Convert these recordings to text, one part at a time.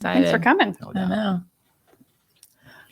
Thanks for coming. I know.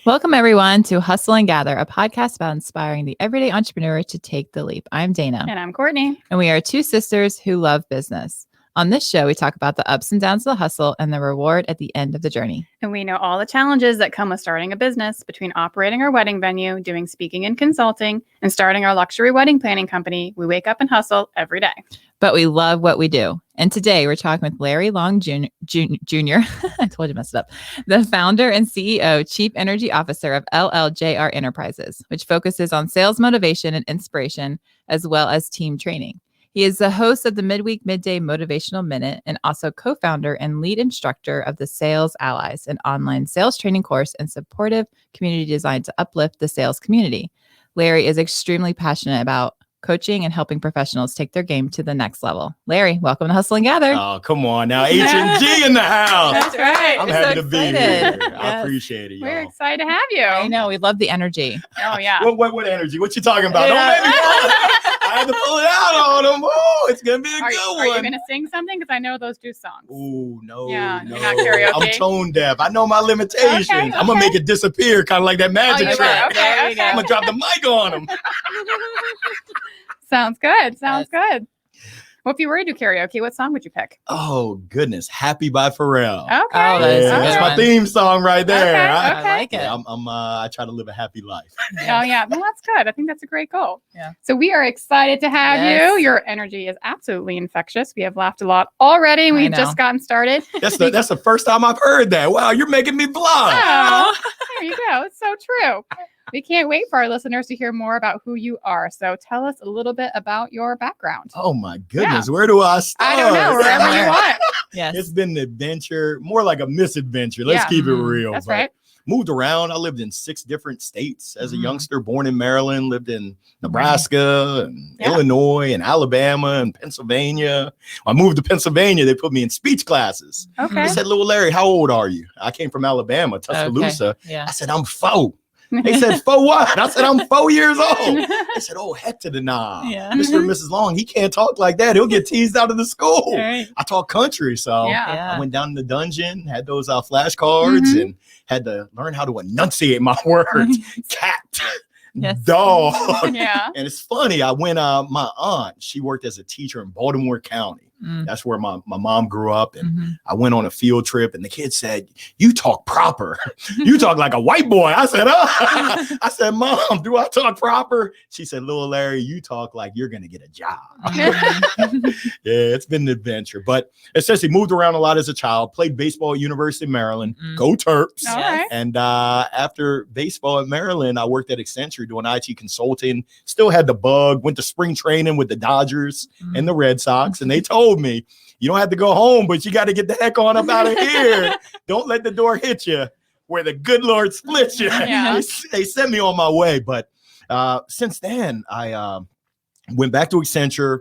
Welcome, everyone, to Hustle and Gather, a podcast about inspiring the everyday entrepreneur to take the leap. I'm Dana. And I'm Courtney. And we are two sisters who love business. On this show, we talk about the ups and downs of the hustle and the reward at the end of the journey. And we know all the challenges that come with starting a business, between operating our wedding venue, doing speaking and consulting, and starting our luxury wedding planning company. We wake up and hustle every day. But we love what we do. And today we're talking with Larry Long Jr. I told you I messed it up. The founder and CEO, Chief Energy Officer of LLJR Enterprises, which focuses on sales motivation and inspiration, as well as team training. He is the host of the Midweek Midday Motivational Minute and also co-founder and lead instructor of the Sales Allies, an online sales training course and supportive community designed to uplift the sales community. Larry is extremely passionate about coaching and helping professionals take their game to the next level. Larry, welcome to Hustle and Gather. Oh, come on now. H&G in the house. That's right. I'm We're happy so to be here. excited. I Yes. appreciate it, y'all. We're excited to have you. I know. We love the energy. Oh, yeah. What energy? What you talking about? Yeah. Don't make me pull it. I had to pull it out on them. Oh, it's going to be a Are good you one. going to sing something? Because I know those do songs. Ooh, no. Yeah, no. you're not karaoke? I'm tone deaf. I know my limitations. Okay, I'm going to make it disappear, kind of like that magic you trick. are. Okay, okay. I'm going to drop the mic on them. Sounds good. Sounds good. Well, if you were to do karaoke, what song would you pick? Oh, goodness. Happy by Pharrell. Okay. Oh, that is a Yeah, good that's my one. theme song right there. Okay, I- okay. I like it. Yeah, I try to live a happy life. Oh, yeah. Well, that's good. I think that's a great goal. Yeah. So we are excited to have Yes. you. Your energy is absolutely infectious. We have laughed a lot already, and I we've know. just gotten started. That's the first time I've heard that. Wow, you're making me blush. Oh, there you go. It's so true. We can't wait for our listeners to hear more about who you are. So tell us a little bit about your background. Oh my goodness, where do I start? I don't know. Wherever you Somewhere. want. Yes. It's been an adventure, more like a misadventure. Let's Yeah. keep it real. That's but right. Moved around. I lived in 6 different states as a Mhm. youngster, born in Maryland, lived in Nebraska and Yeah. Illinois and Alabama and Pennsylvania. When I moved to Pennsylvania, they put me in speech classes. Okay. They said, "Little Larry, how old are you?" I came from Alabama, Tuscaloosa. Yeah. I said, "I'm 4." They said, "For what?" I said, "I'm 4 years old." They said, "Oh, heck to the nah. Yeah. Mr. and Mrs. Long, he can't talk like that. He'll get teased out of the school." All right. I talk country, so Yeah. Yeah. I went down in the dungeon, had those flashcards, Mhm. and had to learn how to enunciate my words. Cat, Yes. dog. Yeah. And it's funny, I went, my aunt, she worked as a teacher in Baltimore County. Mm. That's where my mom grew up. And Mhm. I went on a field trip, and the kids said, "You talk proper. You talk like a white boy." I said, "Oh." I said, "Mom, do I talk proper?" She said, "Little Larry, you talk like you're going to get a job." Mhm. Yeah, it's been an adventure, but essentially moved around a lot as a child, played baseball at University of Maryland, Mm. go Terps. All Yes. right. And after baseball at Maryland, I worked at Accenture doing IT consulting, still had the bug, went to spring training with the Dodgers and the Red Sox. And they told me, "You don't have to go home, but you got to get the heck on up out of here. Don't let the door hit you where the good Lord splits you." Yeah. They sent me on my way. But since then, I went back to Accenture,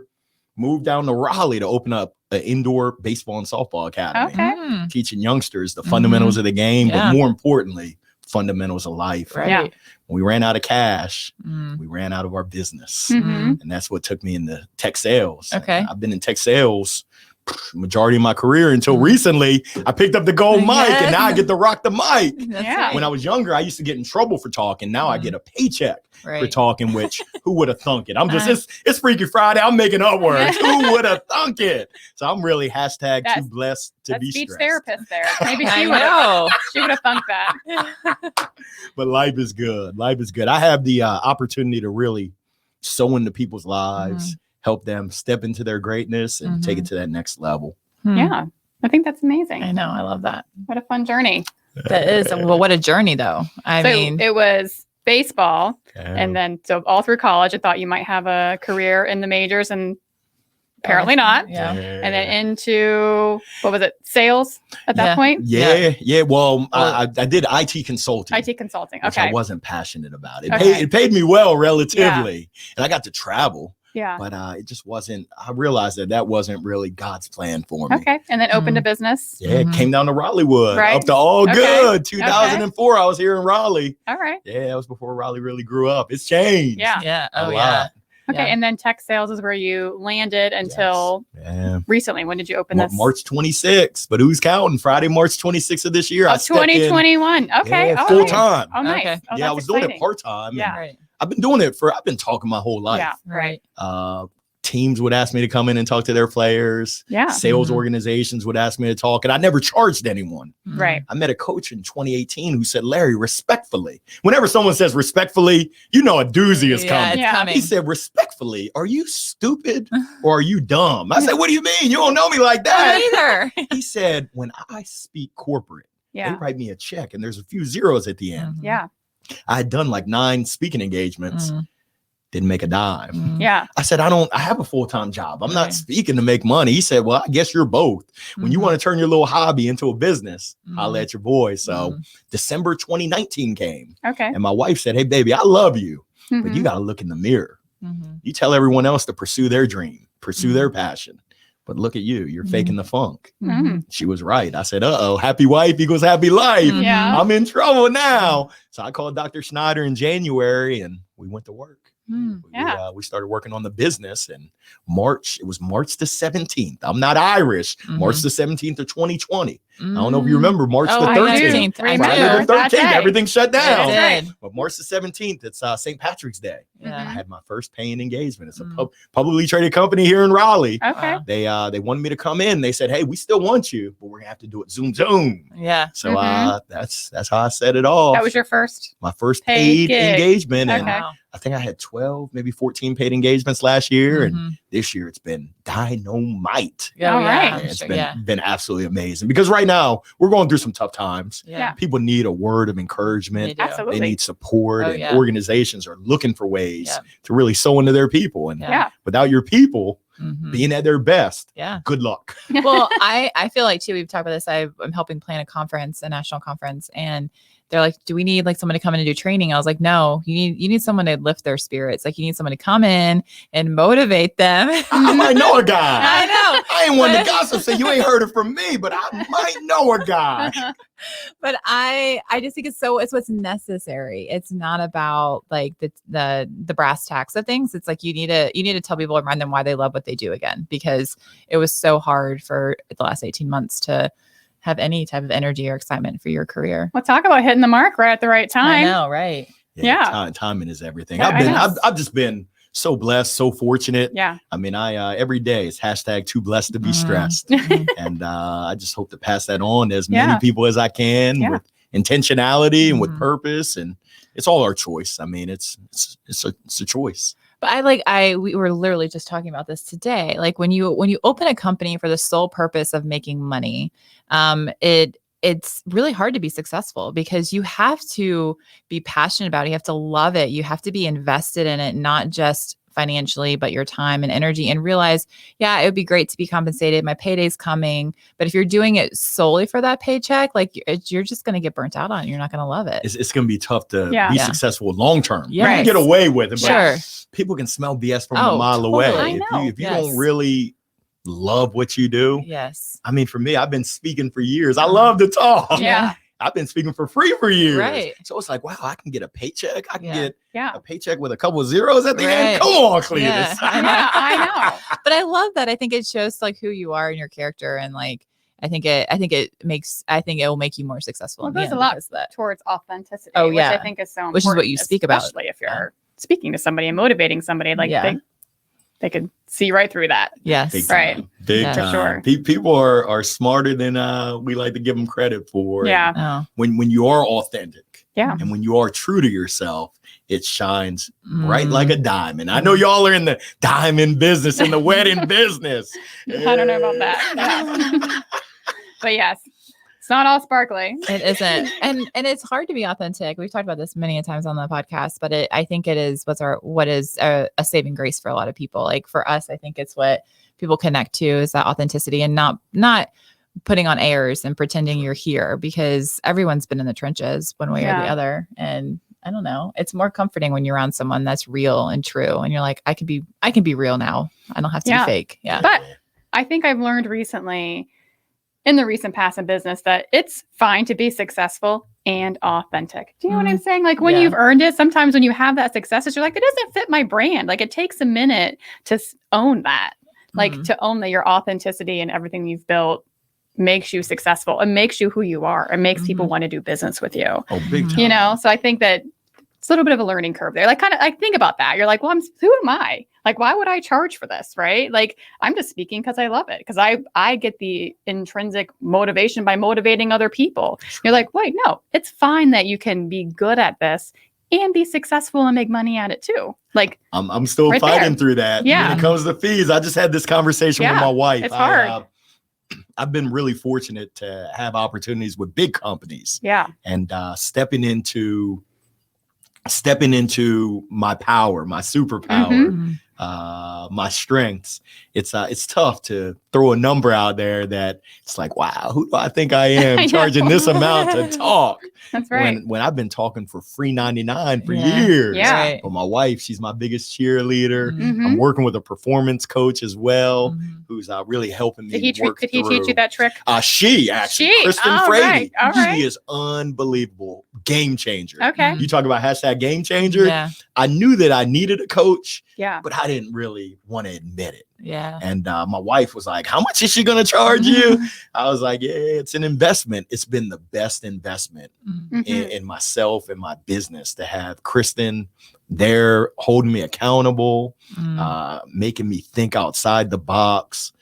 moved down to Raleigh to open up an indoor baseball and softball academy, Okay. Mm. teaching youngsters the fundamentals of the game, Yeah. but more importantly, fundamentals of life. Right. Yeah. When we ran out of cash, Mm. we ran out of our business. Mhm. And that's what took me into tech sales. Okay. I've been in tech sales majority of my career until Mhm. recently. I picked up the gold mic, Yes. and now I get to rock the mic. That's Yeah. right. When I was younger, I used to get in trouble for talking. Now I Mhm. get a paycheck for Right. talking, which who would have thunk it? I'm just, Right. it's Freaky Friday. I'm making up words. Who would have thunk it? So I'm really hashtag That's- too blessed to That be speech stressed. therapist there. Maybe I she would have. know. She would have thunked that. But life is good. Life is good. I have the opportunity to really sow into people's lives, help them step into their greatness and take it to that next level. Hmm. Yeah. I think that's amazing. I know. I love that. What a fun journey. That is. Well, what a journey, though. I So mean, it was baseball. Okay. And then, so all through college, I thought you might have a career in the majors, and apparently not. yeah. And then into, what was it, sales at that Yeah. point? Yeah. Well, I did IT consulting. IT consulting. Which Okay. I wasn't passionate about. It, Okay. it paid me well relatively, and I got to travel, Yeah. but it just wasn't. I realized that wasn't really God's plan for me. Okay. And then opened a business. Yeah, it Mhm. came down to Raleighwood, Right. up to all Okay. good. 2004, I was here in Raleigh. All right. Yeah, that was before Raleigh really grew up. It's changed. Yeah. Yeah. a Oh, lot. yeah. Okay. And then tech sales is where you landed until recently. When did you open this? March 26th. But who's counting? Friday, March 26th of this year. Oh, I stepped 2021. in, Okay. full time. Oh, nice. Okay. Oh, I was doing it part time. Yeah. Right. I've been doing it I've been talking my whole life. Yeah. Right. Teams would ask me to come in and talk to their players. Yeah. Sales organizations would ask me to talk, and I never charged anyone. Right. I met a coach in 2018 who said, Larry, respectfully, whenever someone says respectfully, you know a doozy is coming. It's coming. He said, respectfully, are you stupid or are you dumb? I said, what do you mean? You don't know me like that. Either. He said, when I speak corporate, they Yeah. write me a check and there's a few zeros at the end. Yeah. I had done like 9 speaking engagements. Didn't make a dime. Yeah. I said, I have a full-time job. I'm not speaking to make money. He said, well, I guess you're both. When you want to turn your little hobby into a business, holla at your boy. So December 2019 came. Okay. And my wife said, hey, baby, I love you, but you got to look in the mirror. You tell everyone else to pursue their dream, pursue their passion. But look at you. You're faking the funk. She was right. I said, happy wife equals happy life. Yeah. I'm in trouble now. So I called Dr. Schneider in January and we went to work. We started working on the business in March. It was March the 17th. I'm not Irish. March the 17th of 2020. I don't know if you remember March the 13th. Friday the 13th, everything shut down. But March the 17th, it's St. Patrick's Day. I had my first paying engagement. It's a publicly traded company here in Raleigh. Okay. They wanted me to come in. They said, hey, we still want you, but we're gonna have to do it Zoom. Yeah. So that's how I set it off. That was your first? My first paid engagement. Okay. And I think I had 12, maybe 14 paid engagements last year. And this year it's been dynamite. All right. It's been absolutely amazing because right now we're going through some tough times. Yeah. People need a word of encouragement. Absolutely. They need support and organizations are looking for ways to really sow into their people. And without your people being at their best, good luck. Well, I feel like too, we've talked about this. I'm helping plan a conference, a national conference, and they're like, do we need like someone to come in and do training? I was like, no, you need someone to lift their spirits. Like you need someone to come in and motivate them. I might know a guy. I know. I ain't one to gossip, say you ain't heard it from me, but I might know a guy. But I just think it's what's necessary. It's not about like the brass tacks of things. It's like you need to tell people and remind them why they love what they do again, because it was so hard for the last 18 months to have any type of energy or excitement for your career. Well, talk about hitting the mark right at the right time. I know, right? Yeah. Timing is everything. Yeah, I've just been so blessed, so fortunate. Yeah. I mean, I every day it's hashtag too blessed to be stressed. And I just hope to pass that on to as many people as I can with intentionality and with purpose. And it's all our choice. I mean, it's a choice. But we were literally just talking about this today. Like when you open a company for the sole purpose of making money, it's really hard to be successful because you have to be passionate about it. You have to love it. You have to be invested in it, not just financially, but your time and energy, and realize, it would be great to be compensated. My payday's coming. But if you're doing it solely for that paycheck, like you're just going to get burnt out on it. You're not going to love it. It's going to be tough to be successful long term. Yes. You can get away with it, but Sure. people can smell BS from a mile away. I know. If you don't really love what you do. Yes. I mean, for me, I've been speaking for years. I love to talk. Yeah. I've been speaking for free for years. Right. So it's like, wow, I can get a paycheck. I can get a paycheck with a couple of zeros at the end. Come on, Cletus. I know. But I love that. I think it shows like who you are and your character. And like, I think it will make you more successful. Well, there's a lot towards authenticity, which I think is so important. Which is what you speak about. Especially if you're speaking to somebody and motivating somebody, like they could see right through that. Yes. Big time. Big time. For sure. People are smarter than we like to give them credit for. Yeah. When you are authentic. Yeah. And when you are true to yourself, it shines bright like a diamond. I know y'all are in the diamond business, in the wedding business. I don't know about that. But yes. It's not all sparkly. It isn't. And it's hard to be authentic. We've talked about this many times on the podcast, but I think it is what is a saving grace for a lot of people. Like for us, I think it's what people connect to is that authenticity and not putting on airs and pretending you're here, because everyone's been in the trenches one way or the other. And I don't know, it's more comforting when you're around someone that's real and true. And you're like, I can be real now. I don't have to be fake. Yeah. But I think I've learned recently, in the recent past in business that it's fine to be successful and authentic. Do you know what I'm saying? Like when you've earned it, sometimes when you have that success, you're like, it doesn't fit my brand. Like it takes a minute to own that, like to own that your authenticity and everything you've built makes you successful and makes you who you are and makes people want to do business with you. Oh, big time. You know, so I think that it's a little bit of a learning curve there. Like kind of, I think about that. You're like, well, who am I? Like, why would I charge for this? Right? Like, I'm just speaking because I love it. Because I get the intrinsic motivation by motivating other people. You're like, wait, no, it's fine that you can be good at this and be successful and make money at it too. Like, I'm still right fighting there. through that. Yeah. When it comes to fees, I just had this conversation with my wife. It's hard. I've been really fortunate to have opportunities with big companies. Yeah. And stepping into my power, my superpower, my strengths. It's tough to throw a number out there that it's like, wow, who do I think I am charging this amount to talk? That's right. When I've been talking for free 99 for years. Yeah. Right. But my wife, she's my biggest cheerleader. Mhm. I'm working with a performance coach as well, who's really helping me Did he work teach you that trick? She actually, She? Kristen All Frady. right, all right. She is unbelievable. Game changer. Okay. You talk about hashtag game changer. Yeah. I knew that I needed a coach, Yeah. but I didn't really want to admit it. Yeah. And my wife was like, how much is she going to charge you? I was like, yeah, it's an investment. It's been the best investment in myself and my business to have Kristen there holding me accountable, making me think outside the box,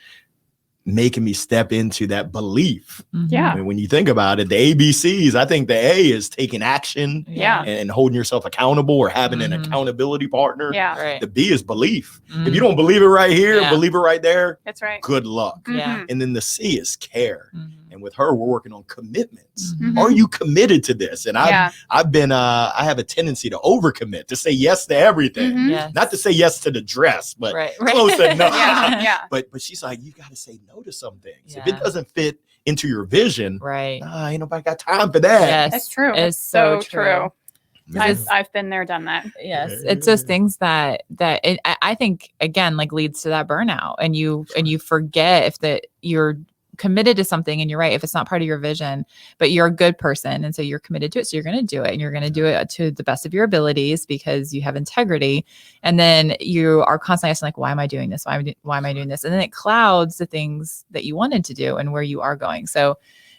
making me step into that belief. Yeah. I mean, when you think about it, the ABCs, I think the A is taking action Yeah. and holding yourself accountable or having an accountability partner. Yeah. Right. The B is belief. If you don't believe it right here, Yeah. believe it right there, That's right. good luck. Yeah. And then the C is care. And with her, we're working on commitments. Mhm. Are you committed to this? And Yeah. I've been, I have a tendency to overcommit, to say yes to everything. Mhm. Yes. Not to say yes to the dress, but Right. close enough. Yeah. Yeah. But she's like, you got to say no to some things. If Yeah. it doesn't fit into your vision, Right. ain't nobody got time for that. Yes. That's true. It's so true. Man. I've been there, done that. Yes, it's those things that I think again like leads to that burnout, and you forget if that you're committed to something, and you're right, if it's not part of your vision, but you're a good person, and so you're committed to it, so you're going to do it, and you're going to do it to the best of your abilities because you have integrity, and then you are constantly asking like, why am I doing this? Why am I doing this? And then it clouds the things that you wanted to do and where you are going. So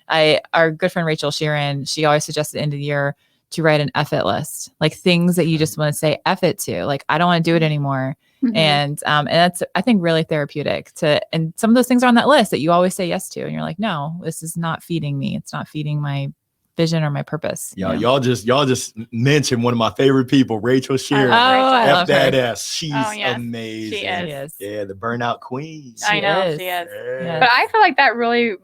our good friend Rachel Sheeran, she always suggests at the end of the year to write an F it list, like things that you just want to say F it to, like, I don't want to do it anymore. And that's, I think, really therapeutic and some of those things are on that list that you always say yes to. And you're like, no, this is not feeding me. It's not feeding my vision or my purpose. Y'all just mentioned one of my favorite people, Rachel Sheeran. I love F that her. S. She's amazing. She is. Yeah, the burnout queen. I know is. she is. Yeah. But I feel like that really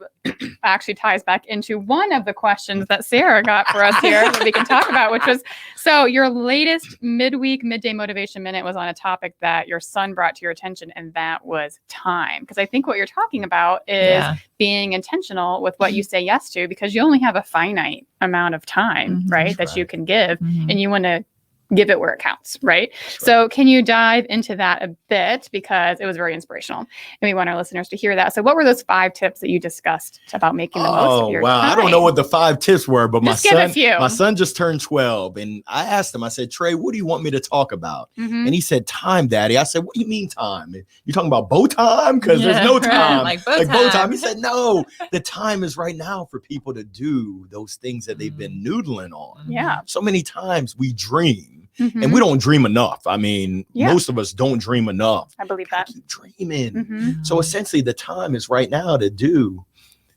actually ties back into one of the questions that Sarah got for us here that we can talk about, which was, so your latest midweek midday motivation minute was on a topic that your son brought to your attention, and that was time. Because I think what you're talking about is being intentional with what you say yes to, because you only have a finite amount of time, right, that you can give, and you want to give it where it counts, right? So can you dive into that a bit, because it was very inspirational and we want our listeners to hear that. So what were those 5 tips that you discussed about making the most of your time? I don't know what the 5 tips were, but Just give a few. my son just turned 12, and I asked him, I said, Trey, what do you want me to talk about? And he said, time, Daddy. I said, what do you mean time? You talking about bow time? Because there's no time. Like bow time. He said, no, the time is right now for people to do those things that they've been noodling on. Yeah. So many times we dream. And we don't dream enough. I mean, most of us don't dream enough. I believe that. Keep dreaming. So essentially, the time is right now to do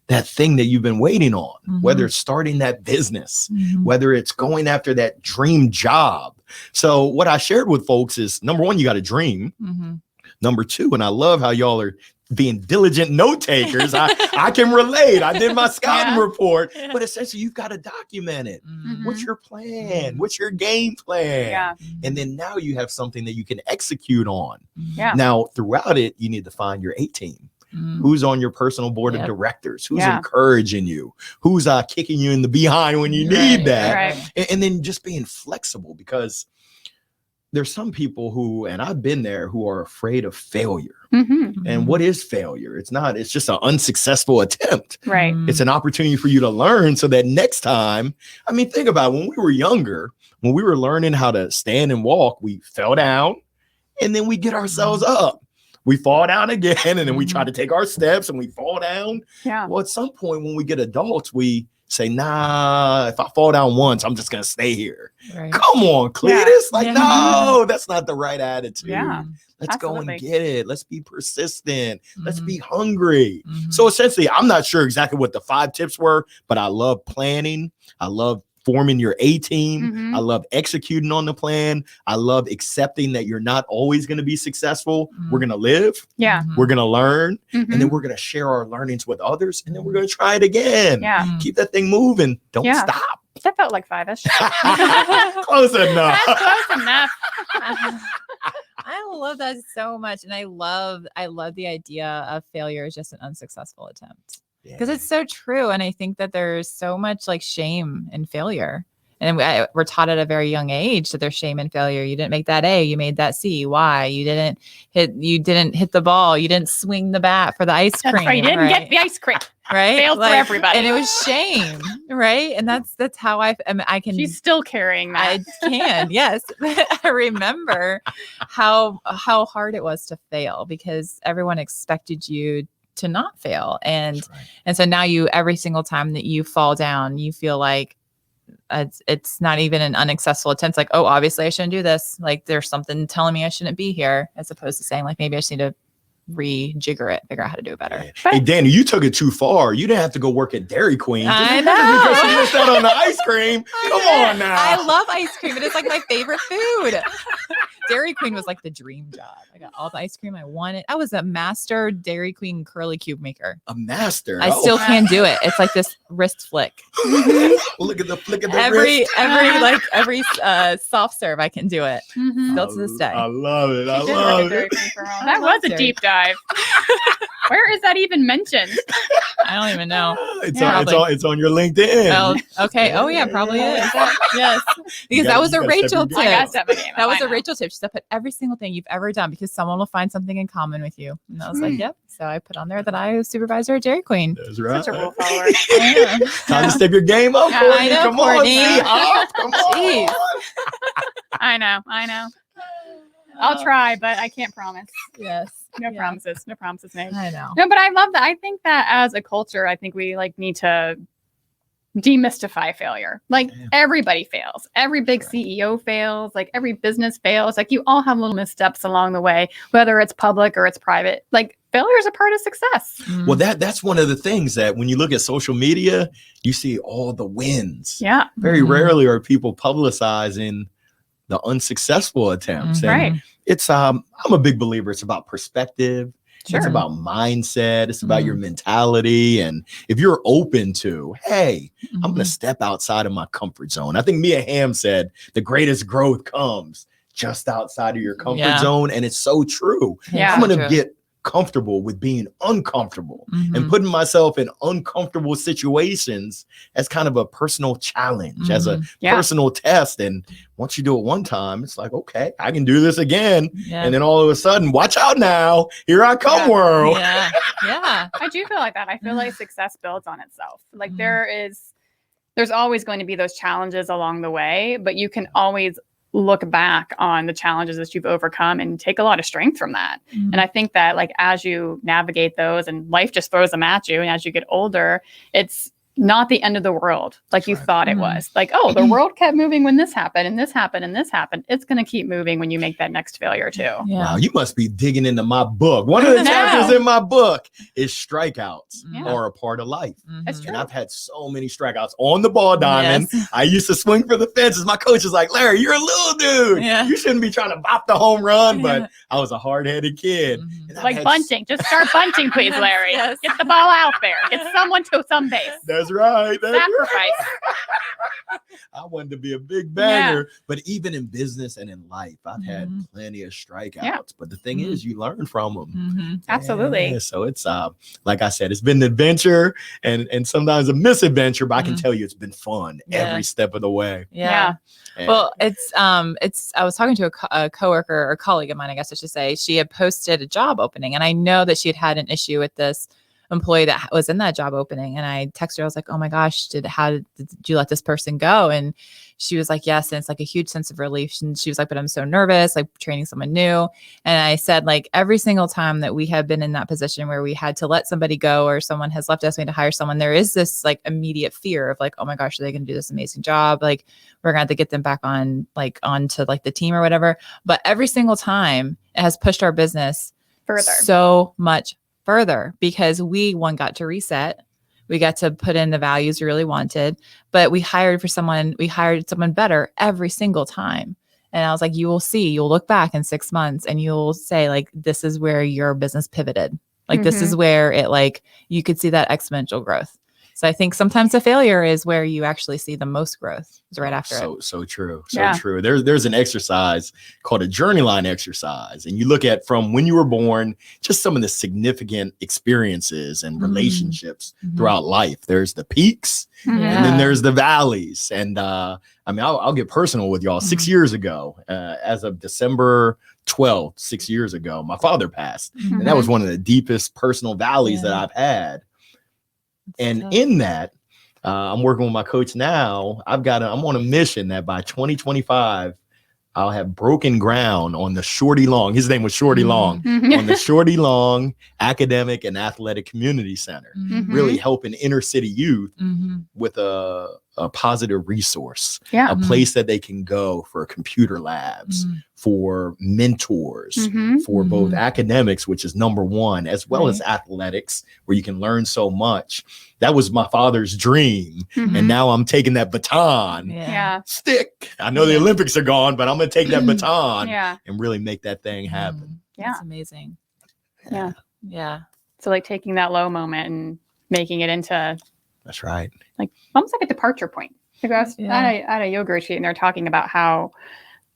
that thing that you've been waiting on, whether it's starting that business, whether it's going after that dream job. So what I shared with folks is, number 1, you got to dream. Number 2, and I love how y'all are being diligent note takers. I can relate. I did my scouting report, but essentially you've got to document it. What's your plan? What's your game plan? And then now you have something that you can execute on. Now throughout it, you need to find your A team. Who's on your personal board of directors? Who's encouraging you? Who's kicking you in the behind when you need that? And then just being flexible, because there's some people who, and I've been there, who are afraid of failure. Mm-hmm. And what is failure? It's just an unsuccessful attempt. Right. It's an opportunity for you to learn so that next time, I mean, think about it, when we were younger, when we were learning how to stand and walk, we fell down and then we get ourselves up. We fall down again and then we try to take our steps and we fall down. Yeah. Well, at some point when we get adults, we say, nah, if I fall down once, I'm just going to stay here. Right. Come on, Cletus. Yeah. Like, no, that's not the right attitude. Yeah. Let's go Absolutely. and get it. Let's be persistent. Let's Mhm. be hungry. Mhm. So essentially, I'm not sure exactly what the 5 tips were, but I love planning. I love forming your A team. Mhm. I love executing on the plan. I love accepting that you're not always going to be successful. We're going to live. Yeah. Mhm. We're going to learn. Mhm. And then we're going to share our learnings with others. And then we're going to try it again. Yeah. Mhm. Keep that thing moving. Don't Yeah. stop. That felt like 5-ish. Close enough. That's close enough. I love that so much, and I love the idea of failure as just an unsuccessful attempt, because it's so true. And I think that there's so much like shame in failure, and we're taught at a very young age that there's shame in failure. You didn't make that A, you made that C. Why? You didn't hit the ball. You didn't swing the bat for the ice cream. That's right. You didn't get the ice cream. right. Failed for everybody. and it was shame, right? And that's how I can. She's still carrying that. I can, yes. I remember how hard it was to fail because everyone expected you to not fail. And so now every single time that you fall down, you feel like it's not even an unsuccessful attempt. It's like, oh, obviously I shouldn't do this. Like there's something telling me I shouldn't be here, as opposed to saying like, maybe I just need to rejigger it, figure out how to do it better. Hey, Danny, you took it too far. You didn't have to go work at Dairy Queen. I Because you know. missed out on the ice cream. Come on now. I love ice cream. It is like my favorite food. Dairy Queen was like the dream job. I got all the ice cream I wanted. I was a master Dairy Queen curly cube maker. A master. I still can do it. It's like this wrist flick. Look at the flick of the Every wrist. soft serve I can do it. Mhm. Still to this day. I love it. I She did work love at Dairy it. Queen for a while. I That love was a Dairy deep dive. Where is that even mentioned? I don't even know. It's, Yeah. it's on your LinkedIn. Oh, okay. Oh yeah, probably is. Yes. Because that was a Rachel tip. I gotta step my game up. That was I a know. Rachel tip. She said, put every single thing you've ever done because someone will find something in common with you. And I was like, yep. So I put on there that I was supervisor at Dairy Queen. That's right. Such a rule follower. Yeah. Time to step your game up, Yeah, Courtney. I know, Come Courtney. on, see? Oh, come Jeez. on. I know. I'll try, but I can't promise. Yes. No Yeah. promises. No promises made. I know. No, but I love that. I think that as a culture, I think we need to demystify failure. Like everybody fails. Every big CEO fails. Like every business fails. Like you all have little missteps along the way, whether it's public or it's private. Like failure is a part of success. Well, that's one of the things that when you look at social media, you see all the wins. Yeah. Very Mhm. rarely are people publicizing the unsuccessful attempts. Mhm. And Right. it's I'm a big believer. It's about perspective. Sure. It's about mindset. It's about Mhm. your mentality. And if you're open to, hey, I'm going to Mhm. step outside of my comfort zone. I think Mia Hamm said the greatest growth comes just outside of your comfort Yeah. zone. And it's so true. Yeah. I'm going to True. get comfortable with being uncomfortable and Mhm. putting myself in uncomfortable situations as kind of a personal challenge, as a Yeah. personal test. And once you do it one time, it's like, okay, I can do this again. Yeah. And then all of a sudden, watch out now. Here I come, Yeah. world. Yeah. Yeah. I do feel like that. I feel like success builds on itself. Like Mhm. there's always going to be those challenges along the way, but you can always look back on the challenges that you've overcome and take a lot of strength from that. And I think that like as you navigate those and life just throws them at you, and as you get older, it's not the end of the world like you Right. thought it Mhm. was. Like, oh, the world kept moving when this happened and this happened and this happened. It's going to keep moving when you make that next failure too. Yeah. Wow, you must be digging into my book. One of the No. chapters in my book is strikeouts Yeah. are a part of life. That's Mhm. true. And I've had so many strikeouts on the ball diamond. Yes. I used to swing for the fences. My coach is like, Larry, you're a little dude. Yeah. You shouldn't be trying to bop the home run. But Yeah. I was a hard-headed kid. Mhm. And I've Like had bunting. Just start bunting, please, Yes, Larry. yes. Get the ball out there. Get someone to some base. That's That's right. Sacrifice. I wanted to be a big banger, but even in business and in life, I've had plenty of strikeouts. Yeah. But the thing is, you learn from them. Absolutely. Yeah, so it's like I said, it's been an adventure and sometimes a misadventure, but I can tell you it's been fun every step of the way. Yeah. And Well, it's I was talking to a coworker or colleague of mine, I guess I should say. She had posted a job opening, and I know that she had an issue with this employee that was in that job opening. And I texted her, I was like, oh my gosh, did you let this person go? And she was like, yes. And it's like a huge sense of relief. And she was like, but I'm so nervous, like training someone new. And I said, like, every single time that we have been in that position where we had to let somebody go or someone has left us, we had to hire someone, there is this like immediate fear of like, oh my gosh, are they going to do this amazing job? Like, we're going to have to get them back onto like the team or whatever. But every single time it has pushed our business Further. so much further, because we got to reset. We got to put in the values we really wanted, but we hired someone better every single time. And I was like, you'll look back in 6 months and you'll say like, this is where your business pivoted. Like, this is where it, like, you could see that exponential growth. So I think sometimes the failure is where you actually see the most growth, is right after it. So true. So true. There's an exercise called a journey line exercise. And you look at from when you were born, just some of the significant experiences and relationships throughout life. There's the peaks and then there's the valleys. And I mean, I'll get personal with y'all. 6 years ago, as of December 12th, 6 years ago, my father passed. And that was one of the deepest personal valleys that I've had. And in that, I'm working with my coach now. I'm on a mission that by 2025, I'll have broken ground on the Shorty Long. His name was Shorty Long, on the Shorty Long Academic and Athletic Community Center, really helping inner city youth with a positive resource, a place that they can go for computer labs, for mentors, for both academics, which is number one, as well as athletics, where you can learn so much. That was my father's dream. And now I'm taking that baton stick. I know the Olympics are gone, but I'm going to take that baton and really make that thing happen. That's amazing. Yeah. So like taking that low moment and making it into, that's right, like almost like a departure point. Like I was at a yoga retreat and they're talking about how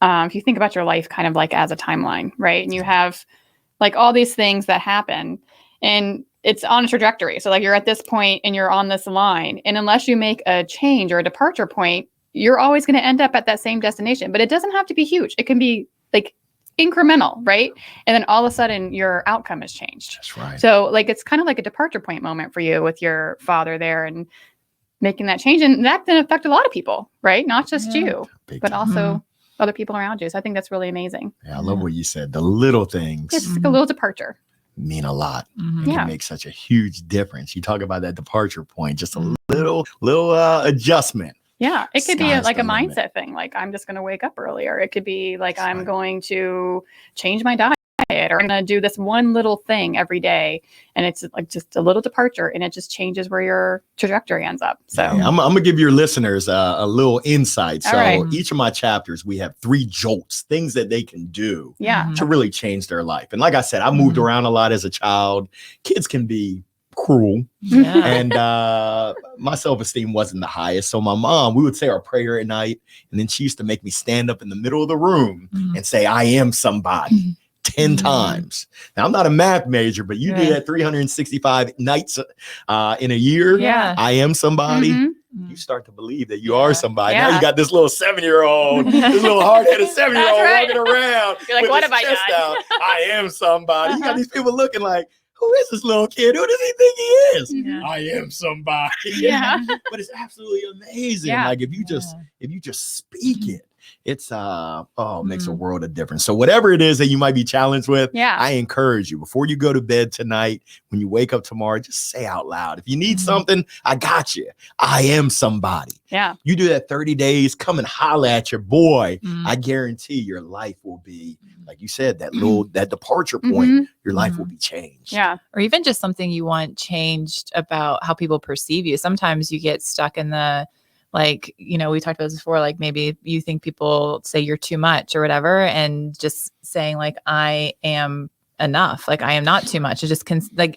if you think about your life kind of like as a timeline, right? And you have like all these things that happen and it's on a trajectory. So like you're at this point and you're on this line. And unless you make a change or a departure point, you're always going to end up at that same destination. But it doesn't have to be huge. It can be like incremental, right? And then all of a sudden your outcome has changed. That's right. So like it's kind of like a departure point moment for you with your father there and making that change. And that can affect a lot of people, right? Not just you, but also other people around you. So I think that's really amazing. Yeah, I love what you said. The little things. It's like a little departure. Mean a lot. It can make such a huge difference. You talk about that departure point, just a little adjustment. Yeah, it could be Sky's like a the limit. mindset thing. Like I'm just going to wake up earlier. It could be like I'm going to change my diet, or I'm going to do this one little thing every day, and it's like just a little departure, and it just changes where your trajectory ends up. So I'm going to give your listeners a little insight. So right. Each of my chapters, we have 3 jolts, things that they can do yeah, to really change their life. And like I said, I moved around a lot as a child. Kids can be cruel. And my self-esteem wasn't the highest. So my mom, we would say our prayer at night, and then she used to make me stand up in the middle of the room and say, I am somebody. 10 times. Now, I'm not a math major, but you do that 365 nights in a year. Yeah. I am somebody. You start to believe that you are somebody. Now you got this little 7-year-old, this little hard-headed 7-year-old walking around. You're like, with what his have I chest done? out. I am somebody. You got these people looking like, who is this little kid? Who does he think he is? I am somebody. Yeah. But it's absolutely amazing. Yeah. Like if you just speak it, it's makes a world of difference. So whatever it is that you might be challenged with, I encourage you, before you go to bed tonight, when you wake up tomorrow, just say out loud, if you need something, I got you. I am somebody. Yeah. You do that 30 days, come and holla at your boy. I guarantee your life will be, like you said, that departure point, your life will be changed. Yeah. Or even just something you want changed about how people perceive you. Sometimes you get stuck in the, like, you know, we talked about this before, like maybe you think people say you're too much or whatever, and just saying like, I am enough. Like I am not too much. It just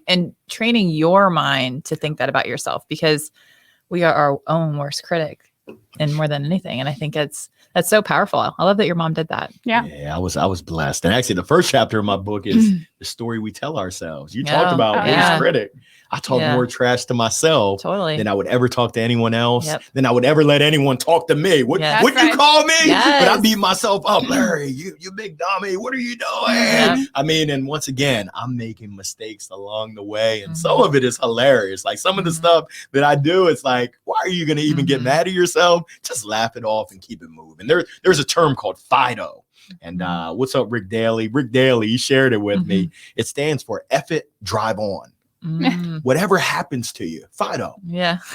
and training your mind to think that about yourself, because we are our own worst critic and more than anything. And I think that's so powerful. I love that your mom did that. Yeah, I was blessed. And actually the first chapter of my book is the story we tell ourselves. You talked about worst critic. I talk more trash to myself than I would ever talk to anyone else, than I would ever let anyone talk to me. What you call me? But I beat myself up. Larry, you big dummy. What are you doing? I mean, and once again, I'm making mistakes along the way. And some of it is hilarious. Like some of the stuff that I do, it's like, why are you going to even get mad at yourself? Just laugh it off and keep it moving. There's a term called FIDO. And what's up, Rick Daly? Rick Daly, he shared it with me. It stands for F it, drive on. Whatever happens to you, FIDO.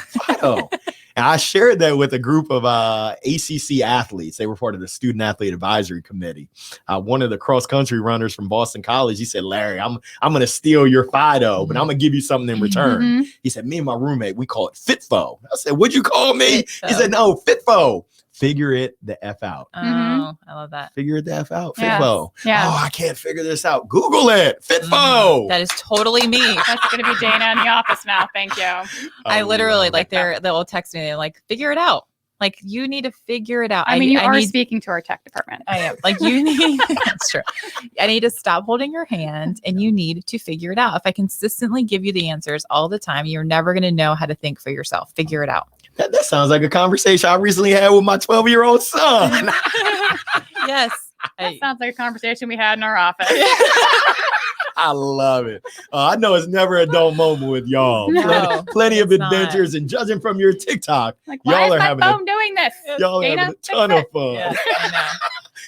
FIDO. And I shared that with a group of ACC athletes. They were part of the Student Athlete Advisory Committee. One of the cross-country runners from Boston College, he said, Larry, I'm going to steal your FIDO, but I'm going to give you something in return. He said, me and my roommate, we call it FITFO. I said, what'd you call me? He said, no, FITFO. Figure it the F out. I love that. Figure it the F out. Yes. FITFO. Yeah. Oh, I can't figure this out. Google it. FITFO. That is totally me. That's going to be Dana in the office now. Thank you. I literally they'll text me. They're like, figure it out. Like you need to figure it out. I mean, you are speaking to our tech department. I am. Like you need, that's true. I need to stop holding your hand and you need to figure it out. If I consistently give you the answers all the time, you're never going to know how to think for yourself. Figure it out. That sounds like a conversation I recently had with my 12-year-old son. Yes. That sounds like a conversation we had in our office. I love it. I know it's never a dull moment with y'all. No, plenty of it's adventures, and judging from your TikTok, Like, why y'all is are my having phone doing this? y'all are Dana, having a ton of fun. Yeah, I know.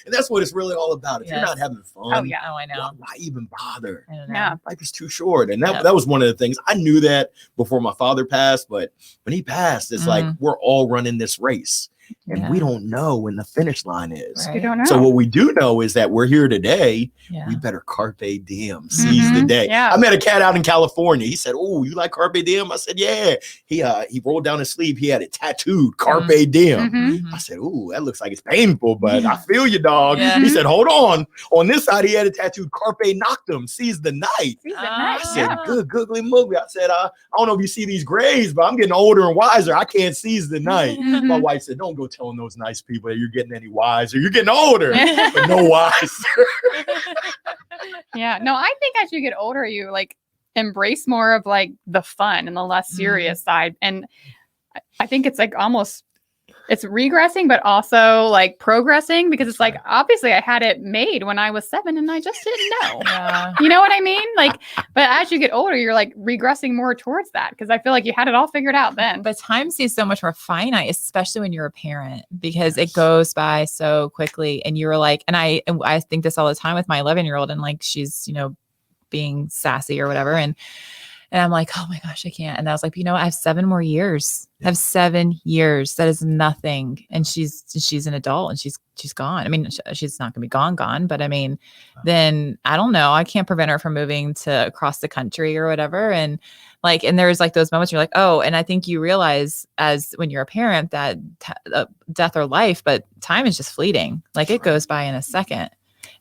And that's what it's really all about. If you're not having fun, Oh, yeah. Oh, I know. why even bother? I don't know. Yeah. Life is too short. And that was one of the things. I knew that before my father passed, but when he passed, it's like we're all running this race. And we don't know when the finish line is. Right. We don't know. So what we do know is that we're here today. Yeah. We better carpe diem, seize the day. Yeah. I met a cat out in California. He said, "Oh, you like carpe diem?" I said, "Yeah." He rolled down his sleeve. He had it tattooed, carpe diem. I said, "Ooh, that looks like it's painful, but I feel you, dog." Yeah. He said, "Hold on." On this side, he had it tattooed, carpe noctem, seize the night. I said, "Good googly moogly." I said, "I don't know if you see these grays, but I'm getting older and wiser. I can't seize the night." My wife said, "Don't go telling those nice people that you're getting any wiser. You're getting older, but no wiser." Yeah. No, I think as you get older, you like embrace more of like the fun and the less serious side. And I think it's like almost it's regressing, but also like progressing, because it's like, obviously I had it made when I was 7 and I just didn't know. Yeah. You know what I mean? Like, but as you get older, you're like regressing more towards that, because I feel like you had it all figured out then. But time seems so much more finite, especially when you're a parent, because it goes by so quickly. And you're like, and I think this all the time with my 11-year-old, and like she's, you know, being sassy or whatever. And I'm like, oh my gosh, I can't. And I was like, you know, I have 7 more years. I have 7 years. That is nothing. And she's an adult and she's gone. I mean, she's not going to be gone. But I mean, then I don't know. I can't prevent her from moving to across the country or whatever. And like, and there's like those moments where you're like, oh, and I think you realize as when you're a parent that death or life, but time is just fleeting. Like it goes by in a second.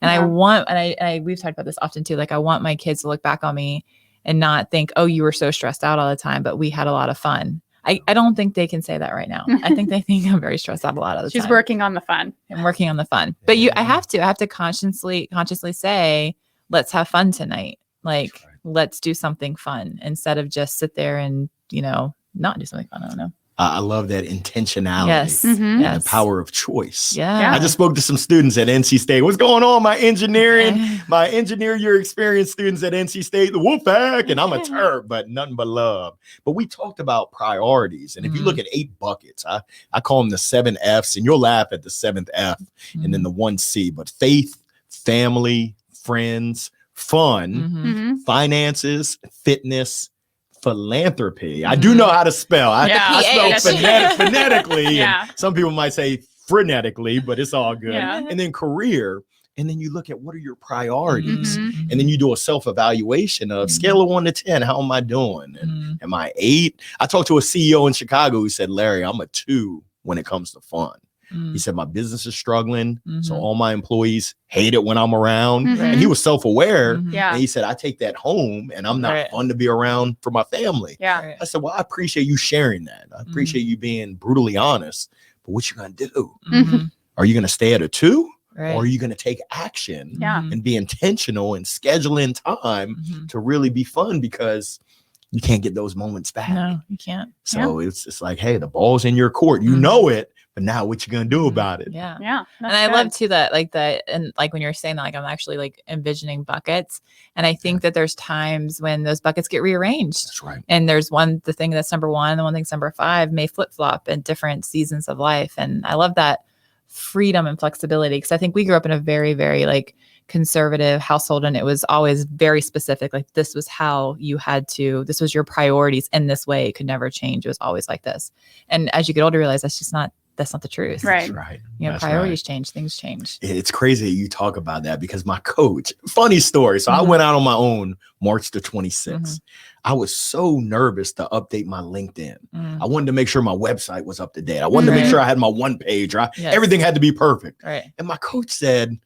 And I want, and we've talked about this often too. Like I want my kids to look back on me and not think, oh, you were so stressed out all the time, but we had a lot of fun. I don't think they can say that right now. I think they think I'm very stressed out a lot of the time. She's working on the fun. I'm working on the fun. But I have to consciously say, let's have fun tonight. Like, let's do something fun instead of just sit there and, you know, not do something fun. I don't know. I love that intentionality. Yes. And Yes. the power of choice. Yeah. I just spoke to some students at NC State. What's going on, my engineer year experience students at NC State, the Wolfpack, and I'm a Terp, but nothing but love. But we talked about priorities. And if you look at 8 buckets, I call them the 7 Fs, and you'll laugh at the 7th F and then the 1 C, but faith, family, friends, fun, finances, fitness, philanthropy. I do know how to spell. I spell phonetically. And some people might say frenetically, but it's all good. Yeah. And then career. And then you look at what are your priorities. And then you do a self-evaluation of scale of 1 to 10. How am I doing? And am I 8? I talked to a CEO in Chicago who said, Larry, I'm a 2 when it comes to fun. He said, my business is struggling. So Mhm. all my employees hate it when I'm around. Mhm. And he was self-aware. Mhm. Yeah. And he said, I take that home and I'm not Right. fun to be around for my family. Yeah. Right. I said, well, I appreciate you sharing that. I appreciate you being brutally honest. But what you going to do? Mhm. Are you going to stay at a 2? Right. Or are you going to take action Yeah. and be intentional and schedule in time Mhm. to really be fun, because you can't get those moments back. No, you can't. So it's like, hey, the ball's in your court. You know it, but now what you going to do about it? Yeah. Yeah. And I love too that and like when you're saying that, like I'm actually like envisioning buckets. And I think that there's times when those buckets get rearranged. That's right. And there's the thing that's number 1, the one thing's number 5 may flip-flop in different seasons of life. And I love that freedom and flexibility, because I think we grew up in a very, very like conservative household, and it was always very specific. Like this was how you had to, this was your priorities in this way. It could never change. It was always like this. And as you get older, you realize that's not the truth. Right. That's right. You know, That's priorities change, things change. It's crazy that you talk about that, because my coach, funny story. So I went out on my own March the 26th. I was so nervous to update my LinkedIn. I wanted to make sure my website was up to date. I wanted to make Right. sure I had my one page, right? Yes. Everything had to be perfect. Right. And my coach said,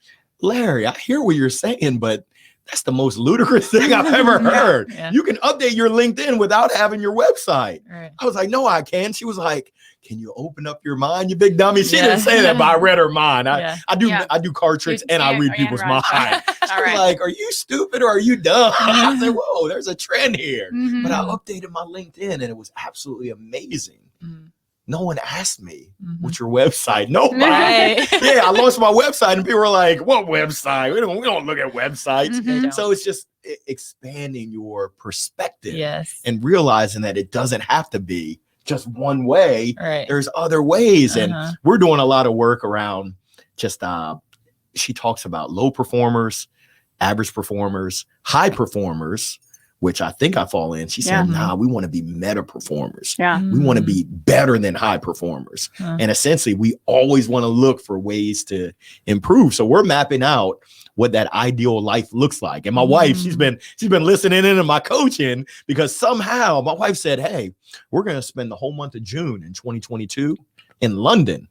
Larry, I hear what you're saying, but that's the most ludicrous thing I've ever heard. Yeah. You can update your LinkedIn without having your website. Right. I was like, no, I can. She was like, can you open up your mind, you big dummy? She Yeah. didn't say that, but I read her mind. Yeah. I do card tricks and I read people's mind. She All was right. like, are you stupid or are you dumb? I said, whoa, there's a trend here. Mhm. But I updated my LinkedIn and it was absolutely amazing. Mhm. No one asked me, Mhm. what's your website? Nobody. Right. Yeah, I launched my website and people were like, what website? We don't look at websites. Mhm. don't. So it's just expanding your perspective Yes. and realizing that it doesn't have to be just one way. Right. There's other ways. And Uh-huh. we're doing a lot of work around just, she talks about low performers, average performers, high performers, which I think I fall in. She said, nah, we want to be meta performers. Yeah. We want to be better than high performers. Huh. And essentially, we always want to look for ways to improve. So we're mapping out what that ideal life looks like. And my wife, she's been listening in on my coaching, because somehow my wife said, hey, we're going to spend the whole month of June in 2022 in London.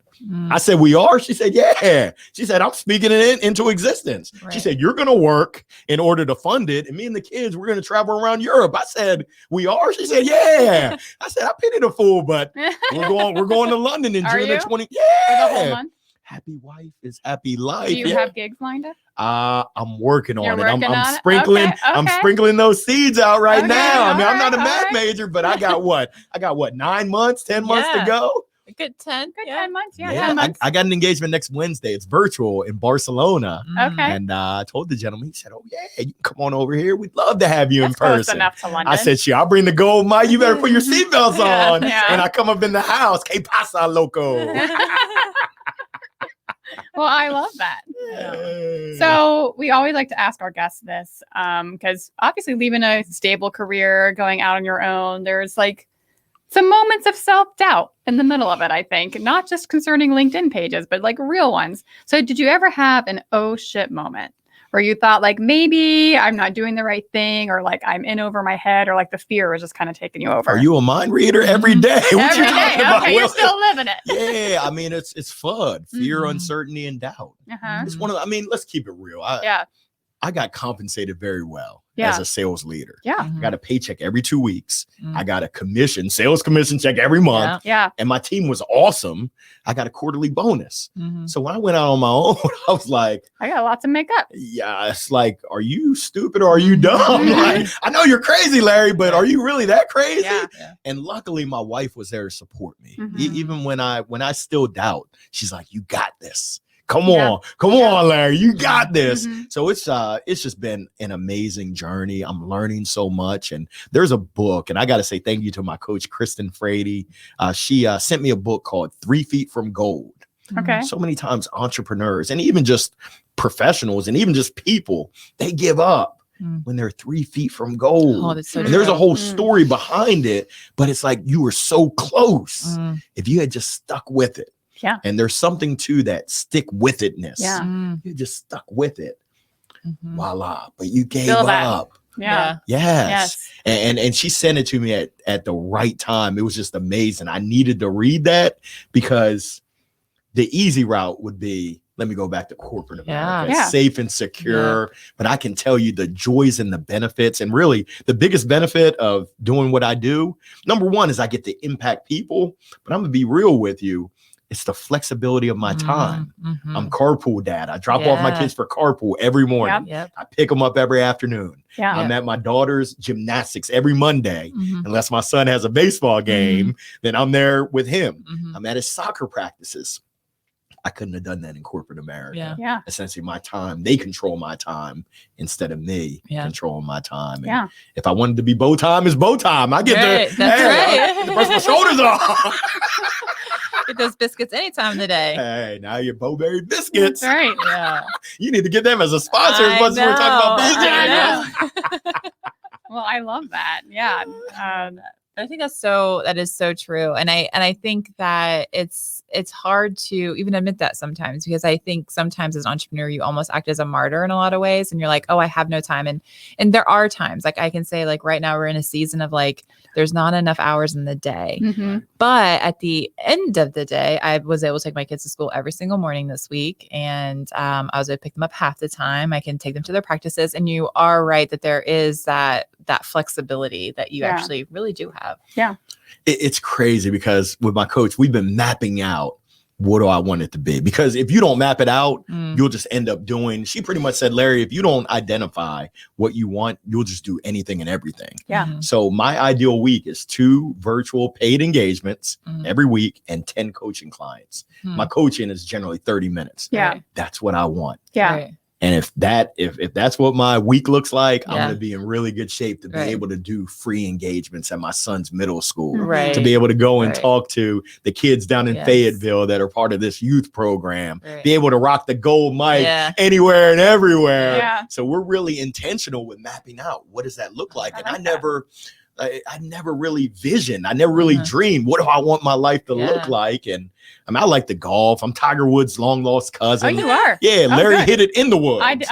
I said, we are? She said, yeah. She said, I'm speaking it into existence. Right. She said, you're going to work in order to fund it. And me and the kids, we're going to travel around Europe. I said, we are? She said, yeah. I said, I pitied a fool, but we're going to London in Are June you? of 20. For the whole Yeah. month? Happy wife is happy life. Do you Yeah. have gigs lined up? I'm working on You're it. working on I'm it? sprinkling. Okay, I'm okay. sprinkling those seeds out right Okay, now. I mean, all I'm not a right, math all right. major, but I got what? 9 months, 10 months to Yeah. go. A good 10. Good Yeah. 10 months. Yeah, Yeah, 10 months. I got an engagement next Wednesday. It's virtual in Barcelona. Okay. And I told the gentleman, he said, oh, yeah, you can come on over here. We'd love to have you That's in close person. enough to London. I said, sure, I'll bring the gold mine. You better put your seatbelts Yeah, on. yeah. And I come up in the house. Que pasa, loco? Well, I love that. So we always like to ask our guests this, because obviously leaving a stable career, going out on your own, there's like some moments of self-doubt in the middle of it, I think, not just concerning LinkedIn pages, but like real ones. So did you ever have an oh shit moment where you thought like, maybe I'm not doing the right thing, or like I'm in over my head, or like the fear was just kind of taking you over? Are you a mind reader every day? What Every you talking day. about? Okay, you're Well, still living it. yeah, I mean, it's fun. Fear, Mhm. uncertainty, and doubt. Uh-huh. It's one of the, I mean, let's keep it real. Yeah. I got compensated very well Yeah. as a sales leader. Yeah. I got a paycheck every 2 weeks. Mhm. I got a sales commission check every month. Yeah. And my team was awesome. I got a quarterly bonus. Mhm. So when I went out on my own, I was like, I got a lot to make up. yeah, it's like, are you stupid or are you dumb? Mhm. Like, I know you're crazy, Larry, but are you really that crazy? Yeah. Yeah. And luckily my wife was there to support me. Mhm. Even when I still doubt, she's like, you got this. Come Yeah. on. Come on, Larry. You got this. Mhm. So it's just been an amazing journey. I'm learning so much. And there's a book, and I got to say thank you to my coach, Kristen Frady. She sent me a book called 3 Feet from Gold. Okay. So many times entrepreneurs and even just professionals and even just people, they give up Mm. when they're 3 feet from gold. Oh, that's so and there's a true. whole Mm. story behind it, but it's like you were so close. Mm. If you had just stuck with it. Yeah. And there's something to that stick with itness. Yeah. Mm. You just stuck with it. Mhm. Voila. But you gave Feel that. up. Yeah. Yes. Yes. And she sent it to me at the right time. It was just amazing. I needed to read that because the easy route would be, let me go back to corporate America. Yeah. Safe and secure. But I can tell you the joys and the benefits. And really, the biggest benefit of doing what I do, number one, is I get to impact people. But I'm going to be real with you. It's the flexibility of my time. I'm carpool dad. I drop off my kids for carpool every morning. I pick them up every afternoon. I'm at my daughter's gymnastics every Monday. Unless my son has a baseball game, then I'm there with him. I'm at his soccer practices. I couldn't have done that in corporate America. Essentially, my time, they control my time instead of me controlling my time. And if I wanted to be bow time, it's bow time. I get to press my shoulders off. Get those biscuits any time of the day. Hey, now your Bowberry biscuits. That's right. Yeah. You need to get them as a sponsor as much as we're talking about BJ. Well, I love that. Yeah. I think that is so true. And I think that it's hard to even admit that sometimes, because I think sometimes as an entrepreneur, you almost act as a martyr in a lot of ways. And you're like, oh, I have no time. And there are times, like I can say, like right now we're in a season of like, there's not enough hours in the day. But at the end of the day, I was able to take my kids to school every single morning this week. And I was able to pick them up half the time. I can take them to their practices. And you are right that there is that flexibility that you actually really do have. Yeah. It's crazy because with my coach, we've been mapping out, what do I want it to be? Because if you don't map it out, you'll just end up doing, she pretty much said, Larry, if you don't identify what you want, you'll just do anything and everything. So my ideal week is 2 virtual paid engagements every week and 10 coaching clients. My coaching is generally 30 minutes. That's what I want. And if that's what my week looks like, I'm going to be in really good shape to be able to do free engagements at my son's middle school, to be able to go and talk to the kids down in Fayetteville that are part of this youth program, be able to rock the gold mic anywhere and everywhere. So we're really intentional with mapping out, what does that look like? And I never really visioned. I never really dreamed, what do I want my life to look like? And I mean, I like to golf. I'm Tiger Woods' long lost cousin. Oh, you are? Yeah, Larry hit it in the woods. Okay.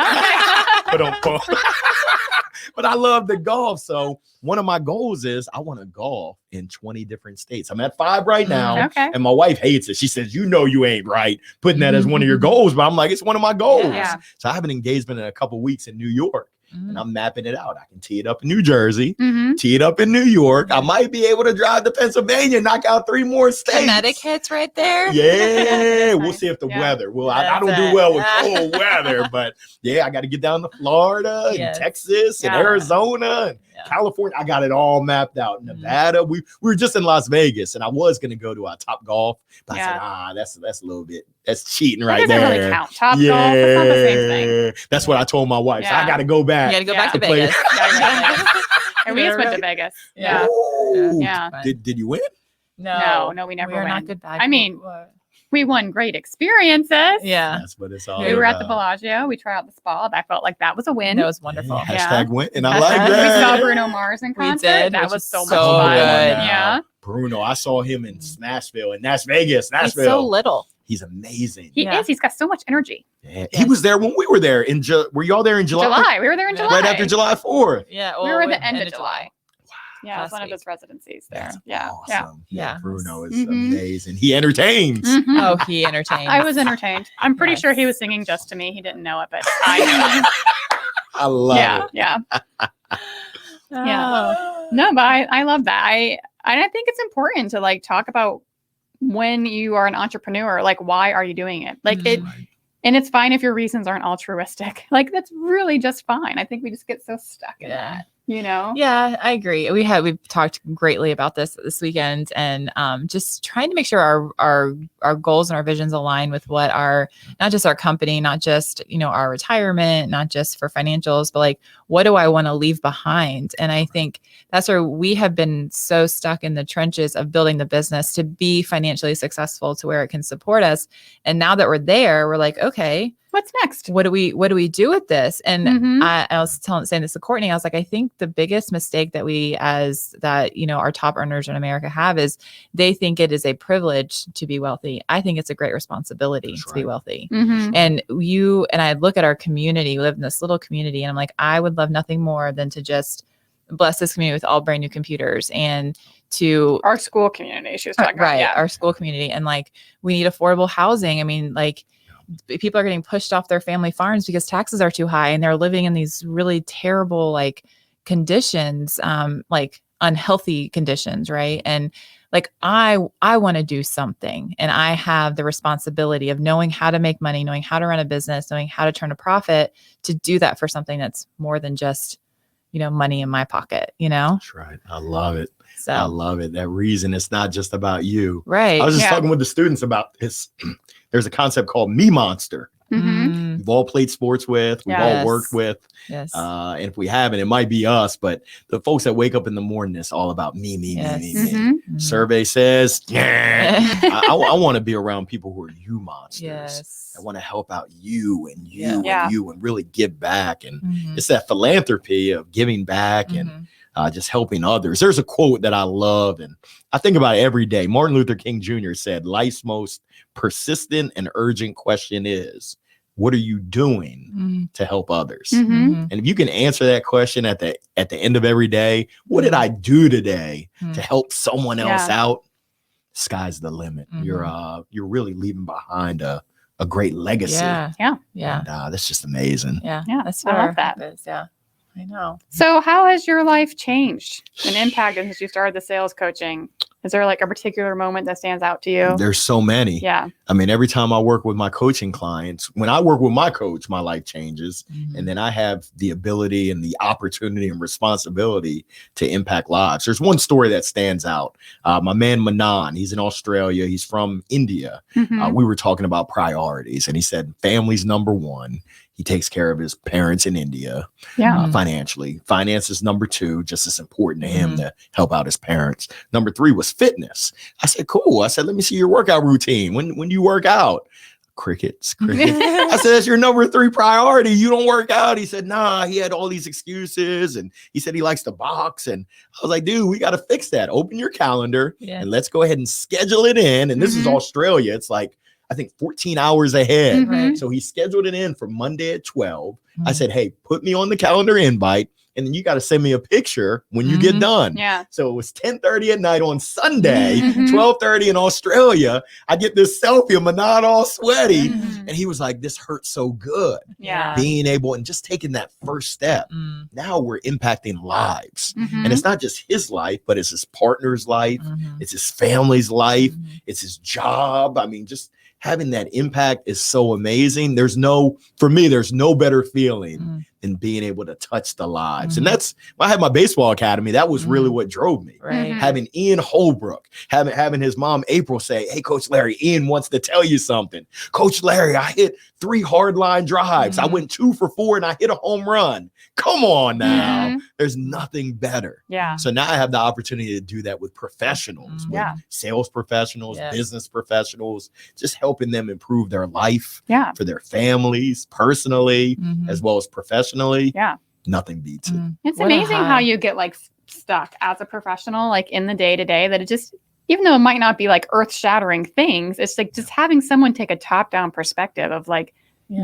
But I love the golf. So one of my goals is I want to golf in 20 different states. I'm at 5 right now. And my wife hates it. She says, you know, you ain't right putting that as one of your goals. But I'm like, it's one of my goals. So I have an engagement in a couple of weeks in New York. And I'm mapping it out. I can tee it up in New Jersey, tee it up in New York. I might be able to drive to Pennsylvania, knock out 3 more states. Connecticut's right there. Yeah, we'll see if the weather. Well, I don't do well with cold weather, but I got to get down to Florida and Texas and Arizona and California. I got it all mapped out. Nevada. We were just in Las Vegas, and I was going to go to our Top Golf, but I said, that's a little bit. That's cheating right there. Doesn't really count. Top Golf. It's not the same thing. That's what I told my wife. So I got to go back. You got to go back to Vegas. And we just went to Vegas. Did you win? No, we never went. Not good back. I mean, we won great experiences. That's what it's all We were at the Bellagio. We tried out the spa. I felt like that was a win. That was wonderful. Hashtag win. And I like that. We saw Bruno Mars in concert. We did. That was so much fun. Good. Yeah. Bruno, I saw him in Smashville in Vegas. He's so little. He's amazing. He is. He's got so much energy. Yeah. He was there when we were there. Were y'all there in July? We were there in July. Right after July 4th. Yeah. We were at the end of July. Wow. Yeah, it was one of his residencies there. That's awesome. Yeah. Bruno is amazing. He entertains. Oh, he entertains. I was entertained. I'm pretty sure he was singing just to me. He didn't know it, but I knew. I love it. Yeah. No, but I love that. I think it's important to like talk about when you are an entrepreneur, like why are you doing it? Like and it's fine if your reasons aren't altruistic. Like that's really just fine. I think we just get so stuck in that. You know? Yeah, I agree. We've talked greatly about this weekend, and just trying to make sure our goals and our visions align with what not just our company, not just, our retirement, not just for financials, but like, what do I want to leave behind? And I think that's where we have been so stuck in the trenches of building the business to be financially successful to where it can support us. And now that we're there, we're like, okay, what's next? What do we do with this? And I was saying this to Courtney. I was like, I think the biggest mistake that our top earners in America have is they think it is a privilege to be wealthy. I think it's a great responsibility to be wealthy. And I look at our community, we live in this little community, and I'm like, I would love nothing more than to just bless this community with all brand new computers and to Our school community, she was talking about. right, Yeah. our school community. And like, we need affordable housing. I mean, like, people are getting pushed off their family farms because taxes are too high, and they're living in these really terrible, like, conditions, like unhealthy conditions. Right. And like, I want to do something, and I have the responsibility of knowing how to make money, knowing how to run a business, knowing how to turn a profit, to do that for something that's more than just, money in my pocket, That's right. I love it. So I love it. That reason, it's not just about you. right. I was just Yeah. talking with the students about this. There's a concept called me monster. Mhm. We've all played sports with, we've all Yes. worked with. Yes. And if we haven't, it might be us, but the folks that wake up in the morning, it's all about me, me, Yes. me, me, me. Mhm. Mhm. Survey says, yeah. I want to be around people who are you monsters. Yes. I want to help out you and you Yeah. and Yeah. you and really give back. And Mhm. it's that philanthropy of giving back and Mhm. just helping others. There's a quote that I love, and I think about it every day. Martin Luther King Jr. said, life's most persistent and urgent question is, what are you doing Mhm. to help others? Mhm. Mhm. And if you can answer that question at the end of every day, what did I do today Mhm. to help someone else Yeah. out? Sky's the limit. Mhm. You're really leaving behind a great legacy. Yeah. Yeah. Yeah. And that's just amazing. Yeah. Yeah. That's I what love our that. hope is. Yeah. I know. So how has your life changed and impacted since you started the sales coaching? Is there like a particular moment that stands out to you? There's so many. Yeah. I mean, every time I work with my coaching clients, when I work with my coach, my life changes. Mhm. And then I have the ability and the opportunity and responsibility to impact lives. There's one story that stands out. My man Manan, he's in Australia. He's from India. Mhm. We were talking about priorities, and he said family's number one. He takes care of his parents in India Yeah. financially. Finance is number two, just as important to him Mhm. to help out his parents. Number three was fitness. I said, cool. I said, let me see your workout routine. When do you work out? Crickets. I said, that's your number three priority. You don't work out. He said, nah, he had all these excuses. And he said he likes to box. And I was like, dude, we got to fix that. Open your calendar Yeah. and let's go ahead and schedule it in. And this is Mhm. Australia. It's like, I think 14 hours ahead. Mhm. So he scheduled it in for Monday at 12. I Mhm. said, hey, put me on the calendar invite. And then you got to send me a picture when you get Mhm. done. Yeah. So it was 10:30 at night on Sunday, Mhm. 12:30 in Australia. I get this selfie of Manan all sweaty. Mhm. And he was like, this hurts so good. Yeah. Being able and just taking that first step. Mm. Now we're impacting lives. Mhm. And it's not just his life, but it's his partner's life. Mhm. It's his family's life. Mhm. It's his job. I mean, just having that impact is so amazing. For me, there's no better feeling Mhm. than being able to touch the lives. Mhm. And that's when I had my baseball academy. That was really Mhm. what drove me. Right. Mhm. Having Ian Holbrook, having his mom April say, hey, Coach Larry, Ian wants to tell you something. Coach Larry, I hit 3 hard line drives. I Mhm. went 2 for 4 and I hit a home run. Come on now. Mhm. There's nothing better. Yeah. So now I have the opportunity to do that with professionals, with Yeah. sales professionals, Yes. business professionals, just helping them improve their life Yeah. for their families, personally, Mhm. as well as professionally. Yeah. Nothing beats it. Mhm. It's What a amazing how high. you get like stuck as a professional, like in the day to day, that it just, even though it might not be like earth shattering things, it's like just having someone take a top down perspective of like,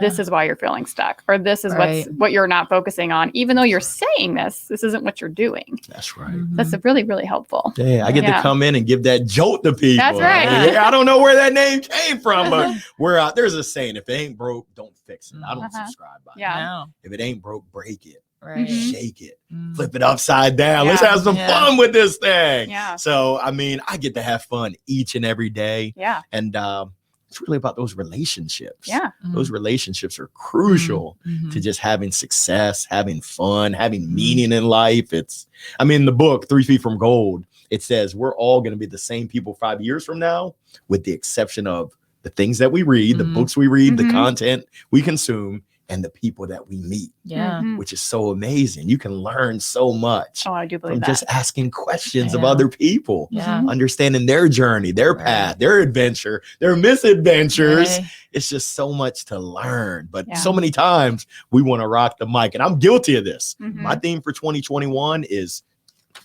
this Yeah. is why you're feeling stuck, or this is Right. what you're not focusing on, even though you're saying this isn't what you're doing. That's right. Mhm. That's really, really helpful. Yeah, I get Yeah. to come in and give that jolt to people. That's right. I don't know where that name came from, but there's a saying, if it ain't broke, don't fix it. I don't Uh-huh. subscribe by Yeah. it. No. If it ain't broke, break it, Right. Mhm. shake it, Mm. flip it upside down. Let's Yeah. have some Yeah. fun with this thing. Yeah. So, I mean, I get to have fun each and every day. Yeah. And it's really about those relationships. Yeah. Mm. Those relationships are crucial Mhm. to just having success, having fun, having Mhm. meaning in life. In the book, 3 Feet from Gold, it says we're all going to be the same people 5 years from now, with the exception of the things that we read, the Mhm. books we read, Mhm. the content we consume, and the people that we meet, Yeah. Mhm. which is so amazing. You can learn so much Oh, I do believe from that. just asking questions I of know. other people, Yeah. Mhm. understanding their journey, their Right. path, their adventure, their misadventures. Right. It's just so much to learn. But Yeah. so many times we want to rock the mic, and I'm guilty of this. Mhm. My theme for 2021 is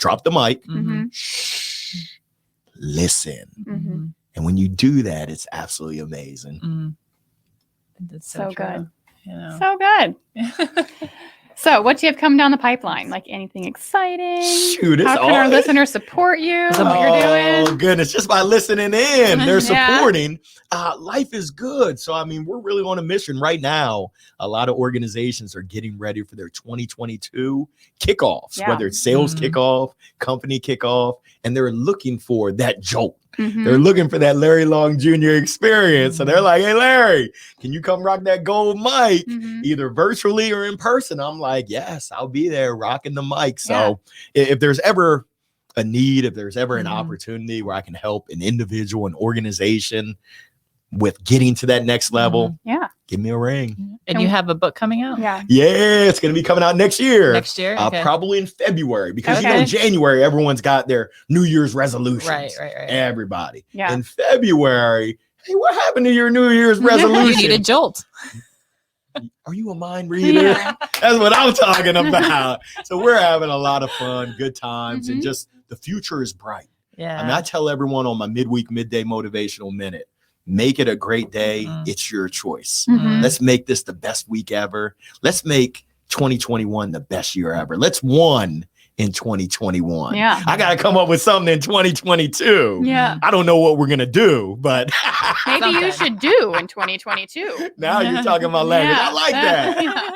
drop the mic, Mhm. shh, listen. Mhm. And when you do that, it's absolutely amazing. Mhm. That's so So good. true. You know. So good. So what do you have coming down the pipeline? Like anything exciting? Shoot, it's How can our listeners support you? What you're Oh doing? goodness, just by listening in, they're Yeah. supporting. Life is good. So I mean, we're really on a mission right now. A lot of organizations are getting ready for their 2022 kickoffs, Yeah. whether it's sales Mhm. kickoff, company kickoff, and they're looking for that jolt. Mhm. They're looking for that Larry Long Jr. experience. So they're Mhm. like, hey, Larry, can you come rock that gold mic, Mhm. either virtually or in person? I'm like, yes, I'll be there rocking the mic. Yeah. So if there's ever a need, if there's ever an Mhm. opportunity where I can help an individual, an organization with getting to that next level, Yeah. give me a ring. And you have a book coming out Yeah. Yeah, it's going to be coming out next year. next year? Okay. Probably in February, because you Okay. know, January, everyone's got their New Year's resolutions. Right. Everybody. Yeah. In February, hey, what happened to your New Year's You resolution? need a jolt. Are you a mind reader? Yeah. That's what I'm talking about. So we're having a lot of fun, good times, and Mhm. just the future is bright. Yeah. I mean, I tell everyone on my midweek midday motivational minute, make it a great day. Mhm. It's your choice. Mhm. Let's make this the best week ever. Let's make 2021 the best year ever. Let's won in 2021. Yeah. I got to come up with something in 2022. Yeah. I don't know what we're going to do, but Maybe you Something. should do in 2022. now you're talking my language. I like that. Yeah.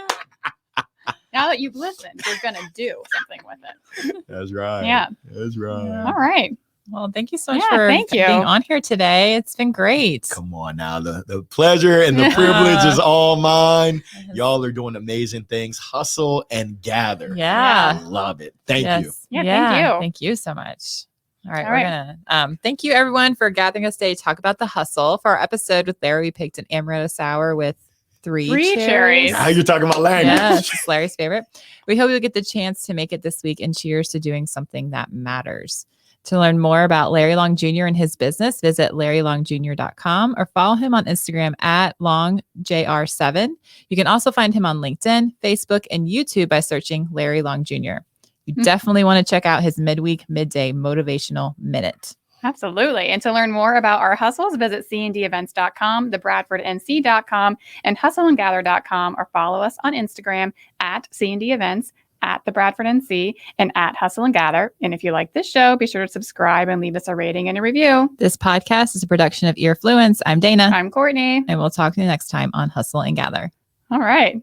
Now that you've listened, you're going to do something with it. That's right. Yeah. That's right. Yeah. All right. Well, thank you so much Yeah, for thank you. being on here today. It's been great. Come on now. The pleasure and the Yeah. privilege is all mine. Y'all are doing amazing things. Hustle and gather. I Yeah. love it. Thank you. Yes. Yeah, thank you. Thank you so much. All right, All we're right. gonna thank you everyone for gathering us today to talk about the hustle. For our episode with Larry, we picked an amaretto sour with three cherries. Now you're talking about language. Yes, it's Larry's favorite. We hope you'll get the chance to make it this week, and cheers to doing something that matters. To learn more about Larry Long Jr. and his business, visit larryLongJr.com or follow him on Instagram at LongJR7. You can also find him on LinkedIn, Facebook, and YouTube by searching Larry Long Jr. You Mhm. definitely want to check out his midweek midday motivational minute. Absolutely. And to learn more about our hustles, visit cndevents.com, thebradfordnc.com, and hustleandgather.com, or follow us on Instagram at cndevents, at the Bradford NC, and at Hustle and Gather. And if you like this show, be sure to subscribe and leave us a rating and a review. This podcast is a production of Earfluence. I'm Dana, I'm Courtney. and we'll talk to you next time on Hustle and Gather. All right.